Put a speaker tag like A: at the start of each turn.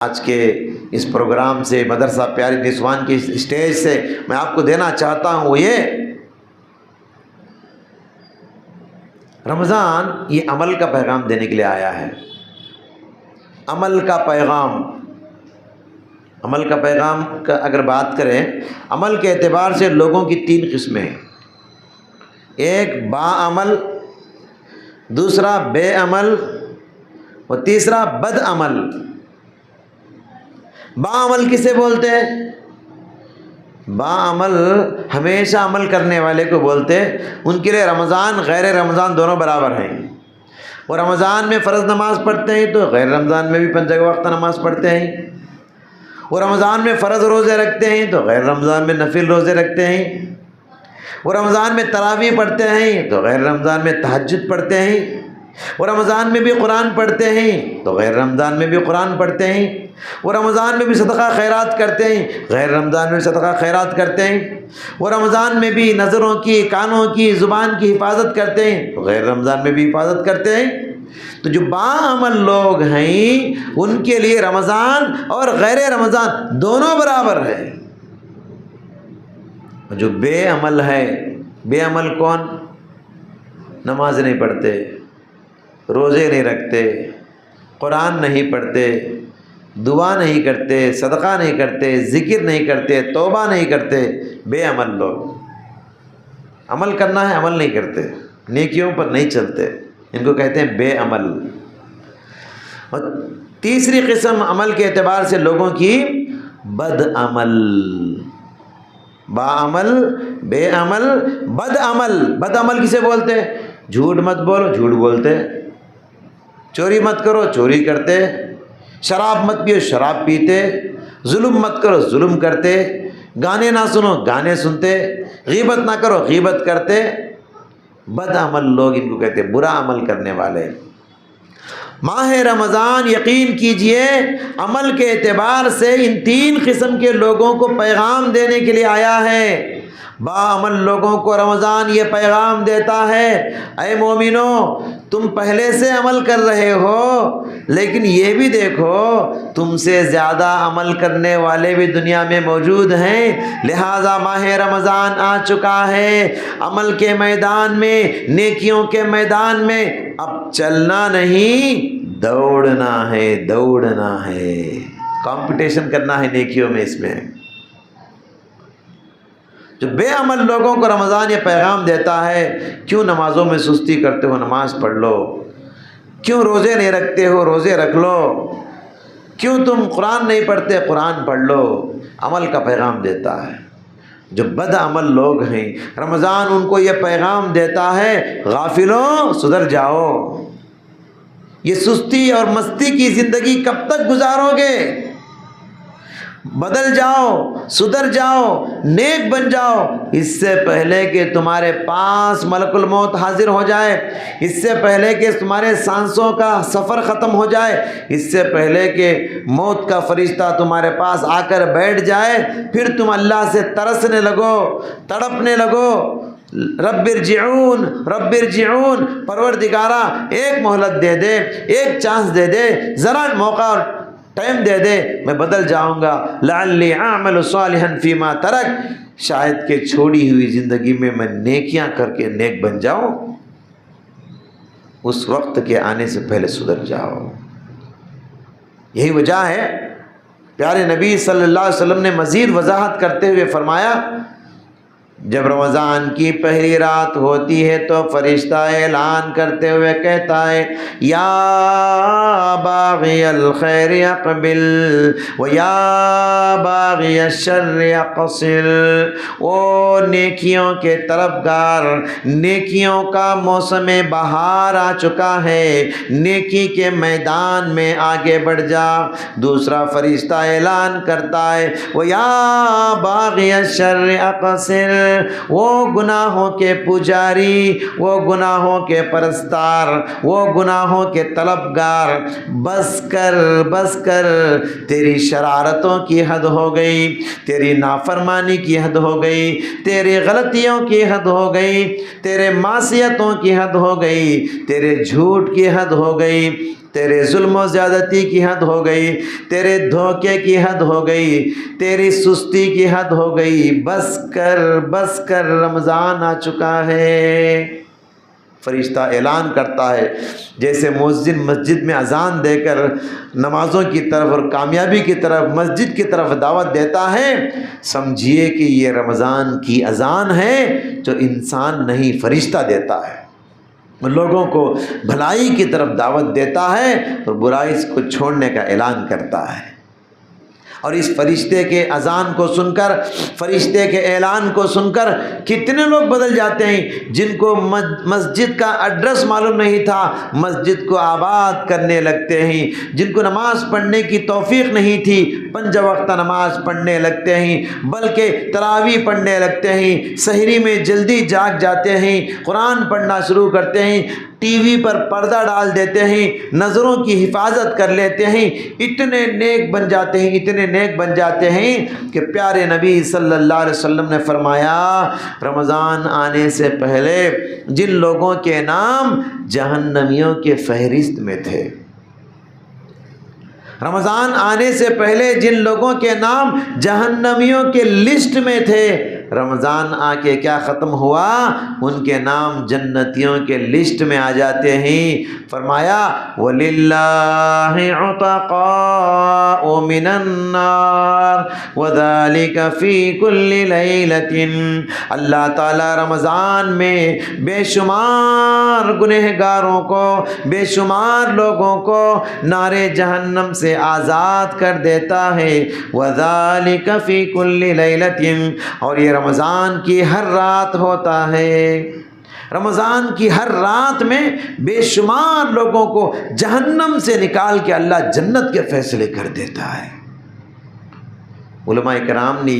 A: آج کے اس پروگرام سے، مدرسہ پیاری نسوان کی اسٹیج سے میں آپ کو دینا چاہتا ہوں وہ یہ، رمضان یہ عمل کا پیغام دینے کے لیے آیا ہے۔ عمل کا پیغام، عمل کا پیغام کا اگر بات کریں، عمل کے اعتبار سے لوگوں کی تین قسمیں ہیں، ایک با عمل، دوسرا بے عمل اور تیسرا بد عمل۔ با عمل کسے بولتے ہیں؟ با عمل ہمیشہ عمل کرنے والے کو بولتے ہیں، ان کے لیے رمضان غیر رمضان دونوں برابر ہیں۔ وہ رمضان میں فرض نماز پڑھتے ہیں تو غیر رمضان میں بھی 5 وقت نماز پڑھتے ہیں، وہ رمضان میں فرض روزے رکھتے ہیں تو غیر رمضان میں نفل روزے رکھتے ہیں، وہ رمضان میں تراویح پڑھتے ہیں تو غیر رمضان میں تہجد پڑھتے ہیں، وہ رمضان میں بھی قرآن پڑھتے ہیں تو غیر رمضان میں بھی قرآن پڑھتے ہیں، وہ رمضان میں بھی صدقہ خیرات کرتے ہیں، غیر رمضان میں صدقہ خیرات کرتے ہیں، وہ رمضان میں بھی نظروں کی، کانوں کی، زبان کی حفاظت کرتے ہیں تو غیر رمضان میں بھی حفاظت کرتے ہیں۔ تو جو با عمل لوگ ہیں ان کے لیے رمضان اور غیر رمضان دونوں برابر ہے۔ جو بے عمل ہے، بے عمل کون؟ نماز نہیں پڑھتے، روزے نہیں رکھتے، قرآن نہیں پڑھتے، دعا نہیں کرتے، صدقہ نہیں کرتے، ذکر نہیں کرتے، توبہ نہیں کرتے، بے عمل لوگ۔ عمل کرنا ہے، عمل نہیں کرتے، نیکیوں پر نہیں چلتے، ان کو کہتے ہیں بے عمل۔ اور تیسری قسم عمل کے اعتبار سے لوگوں کی بد عمل۔ با عمل، بے عمل، بد عمل۔ بد عمل کسے بولتے؟ جھوٹ مت بولو، جھوٹ بولتے، چوری مت کرو، چوری کرتے، شراب مت پیو، شراب پیتے، ظلم مت کرو، ظلم کرتے، گانے نہ سنو، گانے سنتے، غیبت نہ کرو، غیبت کرتے۔ بد عمل لوگ ان کو کہتے ہیں، برا عمل کرنے والے۔ ماہ رمضان یقین کیجئے عمل کے اعتبار سے ان تین قسم کے لوگوں کو پیغام دینے کے لیے آیا ہے۔ با عمل لوگوں کو رمضان یہ پیغام دیتا ہے، اے مومنو تم پہلے سے عمل کر رہے ہو، لیکن یہ بھی دیکھو تم سے زیادہ عمل کرنے والے بھی دنیا میں موجود ہیں، لہٰذا ماہ رمضان آ چکا ہے، عمل کے میدان میں، نیکیوں کے میدان میں اب چلنا نہیں، دوڑنا ہے، دوڑنا ہے، کمپٹیشن کرنا ہے نیکیوں میں۔ اس میں جو بے عمل لوگوں کو رمضان یہ پیغام دیتا ہے، کیوں نمازوں میں سستی کرتے ہو، نماز پڑھ لو، کیوں روزے نہیں رکھتے ہو، روزے رکھ لو، کیوں تم قرآن نہیں پڑھتے، قرآن پڑھ لو، عمل کا پیغام دیتا ہے۔ جو بد عمل لوگ ہیں رمضان ان کو یہ پیغام دیتا ہے، غافلوں سدھر جاؤ، یہ سستی اور مستی کی زندگی کب تک گزارو گے؟ بدل جاؤ، سدھر جاؤ، نیک بن جاؤ، اس سے پہلے کہ تمہارے پاس ملک الموت حاضر ہو جائے، اس سے پہلے کہ تمہارے سانسوں کا سفر ختم ہو جائے، اس سے پہلے کہ موت کا فرشتہ تمہارے پاس آ کر بیٹھ جائے، پھر تم اللہ سے ترسنے لگو، تڑپنے لگو، رب ارجعون، رب ارجعون، پروردگارا ایک مہلت دے دے، ایک چانس دے دے، ذرا موقع اور ٹائم دے دے، میں بدل جاؤں گا، لعلی اعمل صالحا فیما ترک، شاید کہ چھوڑی ہوئی زندگی میں میں نیکیاں کر کے نیک بن جاؤں۔ اس وقت کے آنے سے پہلے سدھر جاؤ۔ یہی وجہ ہے پیارے نبی صلی اللہ علیہ وسلم نے مزید وضاحت کرتے ہوئے فرمایا، جب رمضان کی پہلی رات ہوتی ہے تو فرشتہ اعلان کرتے ہوئے کہتا ہے، یا باغی الخیر اقبل و یا باغی الشر اقصر۔ او نیکیوں کے طلبگار، نیکیوں کا موسم بہار آ چکا ہے، نیکی کے میدان میں آگے بڑھ جا۔ دوسرا فرشتہ اعلان کرتا ہے، و یا باغی الشر اقصر، وہ گناہوں کے پجاری، وہ گناہوں کے پرستار، وہ گناہوں کے طلبگار، بس کر، بس کر، تیری شرارتوں کی حد ہو گئی، تیری نافرمانی کی حد ہو گئی، تیری غلطیوں کی حد ہو گئی، تیرے معصیتوں کی حد ہو گئی، تیرے جھوٹ کی حد ہو گئی، تیرے ظلم و زیادتی کی حد ہو گئی، تیرے دھوکے کی حد ہو گئی، تیری سستی کی حد ہو گئی، بس کر رمضان آ چکا ہے۔ فرشتہ اعلان کرتا ہے، جیسے مؤذن مسجد میں اذان دے کر نمازوں کی طرف اور کامیابی کی طرف مسجد کی طرف دعوت دیتا ہے، سمجھیے کہ یہ رمضان کی اذان ہے جو انسان نہیں فرشتہ دیتا ہے، لوگوں کو بھلائی کی طرف دعوت دیتا ہے اور برائی کو چھوڑنے کا اعلان کرتا ہے۔ اور اس فرشتے کے اذان کو سن کر، فرشتے کے اعلان کو سن کر کتنے لوگ بدل جاتے ہیں، جن کو مسجد کا ایڈریس معلوم نہیں تھا مسجد کو آباد کرنے لگتے ہیں، جن کو نماز پڑھنے کی توفیق نہیں تھی 5 وقت نماز پڑھنے لگتے ہیں، بلکہ تراویح پڑھنے لگتے ہیں، سحری میں جلدی جاگ جاتے ہیں، قرآن پڑھنا شروع کرتے ہیں، ٹی وی پر پردہ ڈال دیتے ہیں، نظروں کی حفاظت کر لیتے ہیں، اتنے نیک بن جاتے ہیں، اتنے نیک بن جاتے ہیں کہ پیارے نبی صلی اللہ علیہ وسلم نے فرمایا رمضان آنے سے پہلے جن لوگوں کے نام جہنمیوں کے فہرست میں تھے، رمضان آنے سے پہلے جن لوگوں کے نام جہنمیوں کے لسٹ میں تھے، رمضان آ کے کیا ختم ہوا، ان کے نام جنتیوں کے لسٹ میں آ جاتے ہیں۔ فرمایا وَلِلَّهِ عُتَقَاءُ مِنَ النَّارِ وَذَلِكَ فِي كُلِّ لَيْلَةٍ، اللہ تعالیٰ رمضان میں بے شمار گنہگاروں کو، بے شمار لوگوں کو نار جہنم سے آزاد کر دیتا ہے، وَذَلِكَ فِي كُلِّ لَيْلَةٍ، اور یہ رمضان کی ہر رات ہوتا ہے، رمضان کی ہر رات میں بے شمار لوگوں کو جہنم سے نکال کے اللہ جنت کے فیصلے کر دیتا ہے۔ علماء کرام نے